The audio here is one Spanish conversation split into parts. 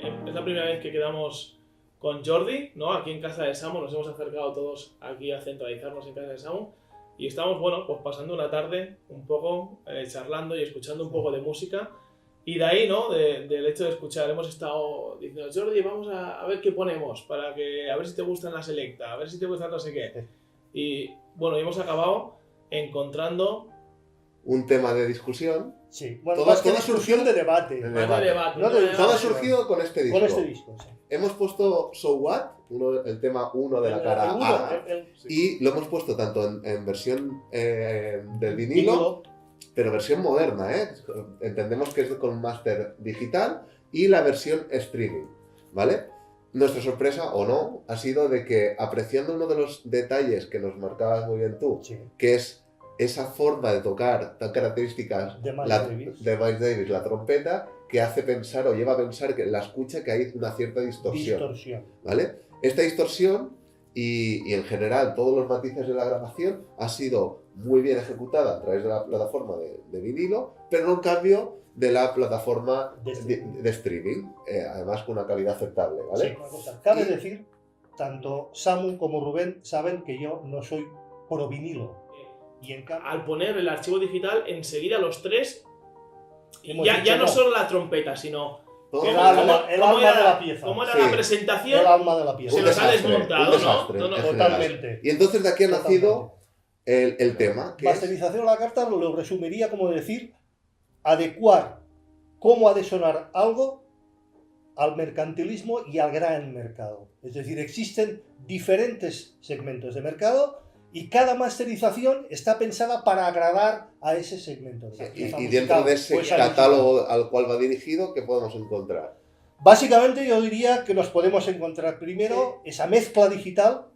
es la primera vez que quedamos con Jordi, ¿no? Aquí en casa de Samu, nos hemos acercado todos aquí a centralizarnos en casa de Samu y estamos, bueno, pues pasando una tarde un poco charlando y escuchando un poco de música. Y de ahí, ¿no? Del hecho de escuchar, hemos estado diciendo, Jordi, vamos a ver qué ponemos, para que, a ver si te gustan la selecta, a ver si te gustan no sé qué. Y bueno, hemos acabado encontrando un tema de discusión. Sí, bueno, más que discusión de debate. Todo ha surgido con este disco. Con este disco, sí. Hemos puesto So What, el tema 1 de la cara A, y lo hemos puesto tanto en versión del vinilo, pero versión moderna, ¿eh? Entendemos que es con un máster digital, y la versión streaming, ¿vale? Nuestra sorpresa, o no, ha sido de que, apreciando uno de los detalles que nos marcabas muy bien tú, sí, que es esa forma de tocar tan características de Miles Davis, la trompeta, que hace pensar o lleva a pensar que en la escucha que hay una cierta distorsión. ¿Vale? Esta distorsión y en general todos los matices de la grabación ha sido muy bien ejecutada a través de la plataforma de vinilo, pero no en cambio de la plataforma de streaming, además con una calidad aceptable, ¿vale? Sí, una cosa. Cabe decir, tanto Samu como Rubén saben que yo no soy pro vinilo. Y en cambio, al poner el archivo digital, enseguida los tres, ya no solo la trompeta, sino el alma de la pieza. ¿Cómo era la presentación? El alma de la pieza. Se los ha desmontado, ¿no? Totalmente. Y entonces de aquí ha nacido el tema. Masterización a la carta lo resumiría como decir, adecuar cómo ha de sonar algo al mercantilismo y al gran mercado. Es decir, existen diferentes segmentos de mercado y cada masterización está pensada para agradar a ese segmento. Y dentro de ese catálogo al cual va dirigido, ¿qué podemos encontrar? Básicamente yo diría que nos podemos encontrar primero, esa mezcla digital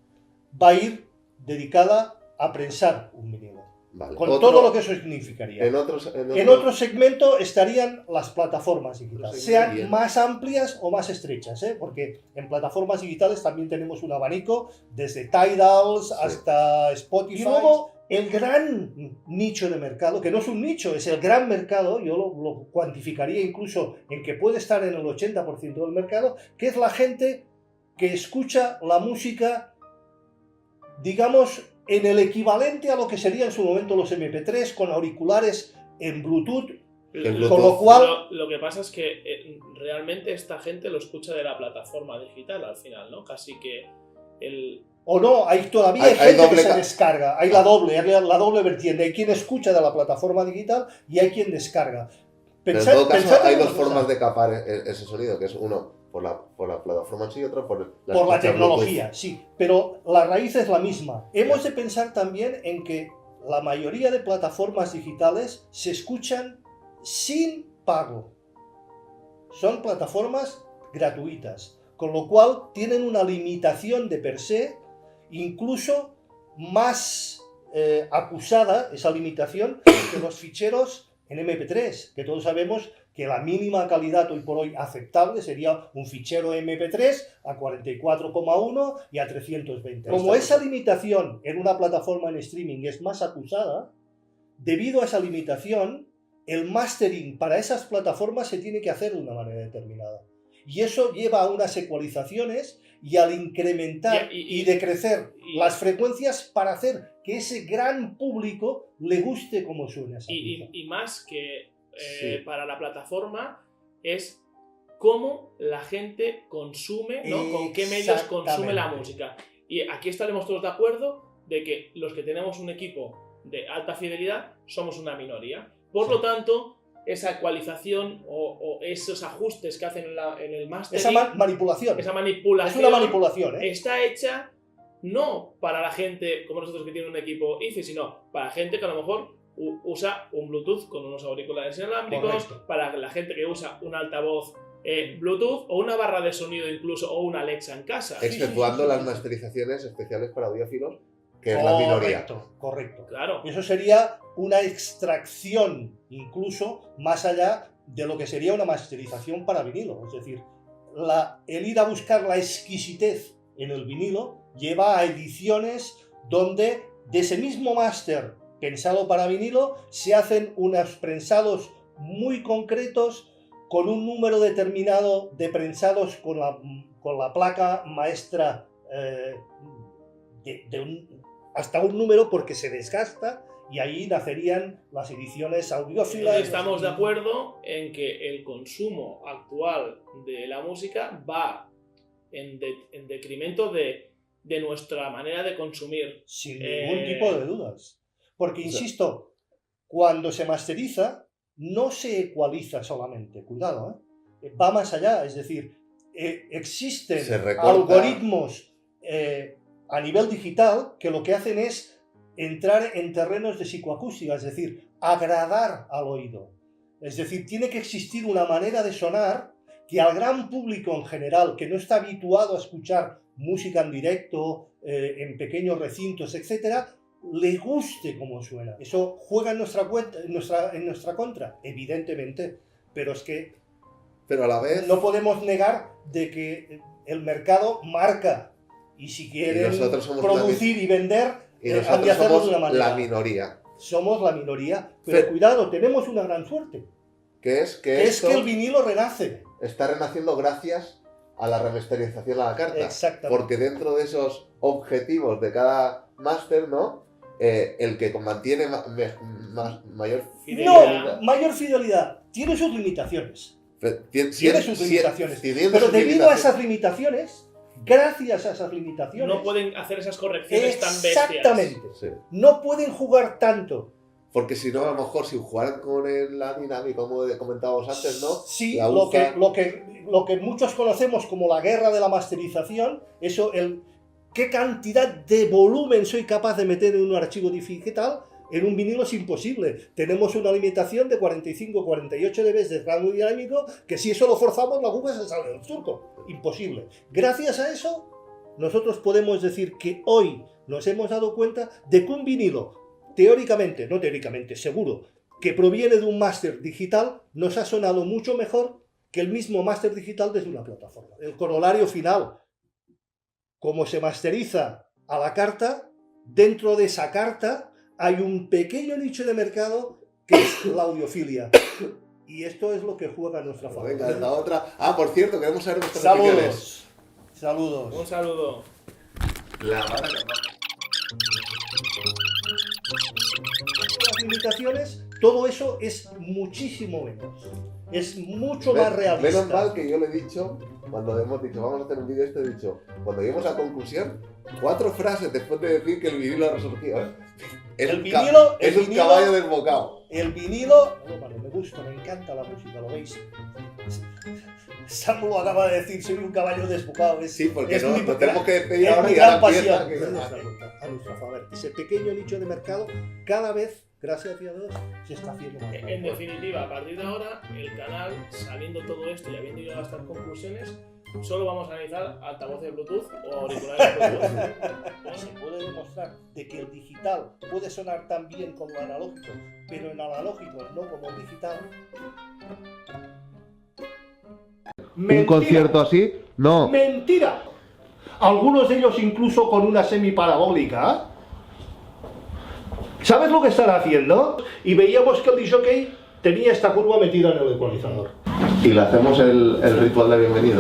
va a ir dedicada a prensar un vinilo. Vale. Con todo lo que eso significaría. En otro segmento estarían las plataformas digitales, sean más amplias o más estrechas, ¿eh? Porque en plataformas digitales también tenemos un abanico, desde Tidals hasta Spotify. Y luego el gran nicho de mercado, que no es un nicho, es el gran mercado, yo lo cuantificaría incluso en que puede estar en el 80% del mercado, que es la gente que escucha la música, digamos, en el equivalente a lo que sería en su momento los MP3 con auriculares en Bluetooth, con lo cual... Lo que pasa es que realmente esta gente lo escucha de la plataforma digital al final, ¿no? Casi que el... O no, hay gente que se descarga, hay la doble vertiente, hay quien escucha de la plataforma digital y hay quien descarga. Pero en todo caso hay dos formas de capar ese sonido, que es uno por la plataforma en sí y otro por la tecnología, Bluetooth. Sí, pero la raíz es la misma. Hemos de pensar también en que la mayoría de plataformas digitales se escuchan sin pago. Son plataformas gratuitas, con lo cual tienen una limitación de per se, incluso más acusada esa limitación que los ficheros en MP3, que todos sabemos que la mínima calidad hoy por hoy aceptable sería un fichero MP3 a 44,1 y a 320. Como esa limitación en una plataforma en streaming es más acusada, debido a esa limitación, el mastering para esas plataformas se tiene que hacer de una manera determinada. Y eso lleva a unas ecualizaciones y al incrementar y decrecer las frecuencias para hacer que ese gran público le guste como suena esa pieza. Y más que para la plataforma es cómo la gente consume, ¿no? Con qué medios consume la música. Y aquí estaremos todos de acuerdo de que los que tenemos un equipo de alta fidelidad somos una minoría. Por lo tanto, esa ecualización o esos ajustes que hacen en el mastering... Esa manipulación. Es una manipulación, ¿eh? Está hecha no para la gente como nosotros que tiene un equipo IFI, sino para gente que a lo mejor usa un Bluetooth con unos auriculares inalámbricos, para la gente que usa un altavoz Bluetooth o una barra de sonido incluso o una Alexa en casa. Exceptuando las masterizaciones especiales para audiófilos, que es la minoría. Correcto. Claro. Y eso sería una extracción incluso más allá de lo que sería una masterización para vinilo. Es decir, el ir a buscar la exquisitez en el vinilo lleva a ediciones donde de ese mismo máster pensado para vinilo se hacen unos prensados muy concretos con un número determinado de prensados con la placa maestra hasta un número, porque se desgasta, y ahí nacerían las ediciones audiófilas. Estamos de acuerdo en que el consumo actual de la música va en detrimento de nuestra manera de consumir. Sin ningún tipo de dudas. Porque, insisto, cuando se masteriza, no se ecualiza solamente, cuidado, va más allá, es decir, existen algoritmos a nivel digital que lo que hacen es entrar en terrenos de psicoacústica, es decir, agradar al oído. Es decir, tiene que existir una manera de sonar que al gran público en general, que no está habituado a escuchar música en directo, en pequeños recintos, etc., le guste cómo suena. Eso juega en nuestra contra, evidentemente, pero es que a la vez no podemos negar de que el mercado marca, y si quieren producir y vender, y nosotros somos la minoría. Somos la minoría, pero cuidado, tenemos una gran suerte. Que es que el vinilo renace. Está renaciendo gracias a la remasterización a la carta. Exactamente. Porque dentro de esos objetivos de cada máster, ¿no? El que mantiene mayor fidelidad. No, mayor fidelidad. Tiene sus limitaciones. Tiene sus limitaciones. Pero debido a esas limitaciones, gracias a esas limitaciones, no pueden hacer esas correcciones tan bestias. Exactamente. Sí. No pueden jugar tanto. Porque si no, a lo mejor si jugaran con la dinámica, como comentábamos antes, ¿no? Sí, lo que muchos conocemos como la guerra de la masterización, eso, qué cantidad de volumen soy capaz de meter en un archivo digital, en un vinilo es imposible. Tenemos una limitación de 45-48 dB de rango dinámico, que si eso lo forzamos, la aguja se sale del surco. Imposible. Gracias a eso, nosotros podemos decir que hoy nos hemos dado cuenta de que un vinilo, teóricamente, no teóricamente, seguro, que proviene de un máster digital, nos ha sonado mucho mejor que el mismo máster digital desde una plataforma. El corolario final, como se masteriza a la carta, dentro de esa carta hay un pequeño nicho de mercado que es la audiofilia. Y esto es lo que juega a nuestra favor. Venga, la otra. Por cierto, queremos saber nuestras opiniones. opiniones. Saludos. Un saludo. Las limitaciones, todo eso es muchísimo menos. Es mucho más realista. Menos mal que yo le he dicho, cuando hemos dicho vamos a hacer un vídeo he dicho, cuando lleguemos a la conclusión, 4 frases después de decir que el vinilo ha resurgido. Es un caballo desbocado. El vinilo, me gusta, me encanta la música, ¿lo veis? Sam lo acaba de decir, soy un caballo desbocado. Sí, porque no tenemos que despedir ahora y gran pasión. A nuestra favor. Ese pequeño nicho de mercado, cada vez, gracias a Dios, se está haciendo más. En definitiva, a partir de ahora, el canal, sabiendo todo esto y habiendo llegado a estas conclusiones, solo vamos a analizar altavoces Bluetooth o auriculares Bluetooth. Se puede demostrar de que el digital puede sonar tan bien como el analógico, pero en analógico no como el digital. ¿Un concierto así? No. ¡Mentira! Algunos de ellos incluso con una semiparabólica. ¿Sabes lo que están haciendo? Y veíamos que el disc jockey tenía esta curva metida en el ecualizador. Y le hacemos el ritual de bienvenida.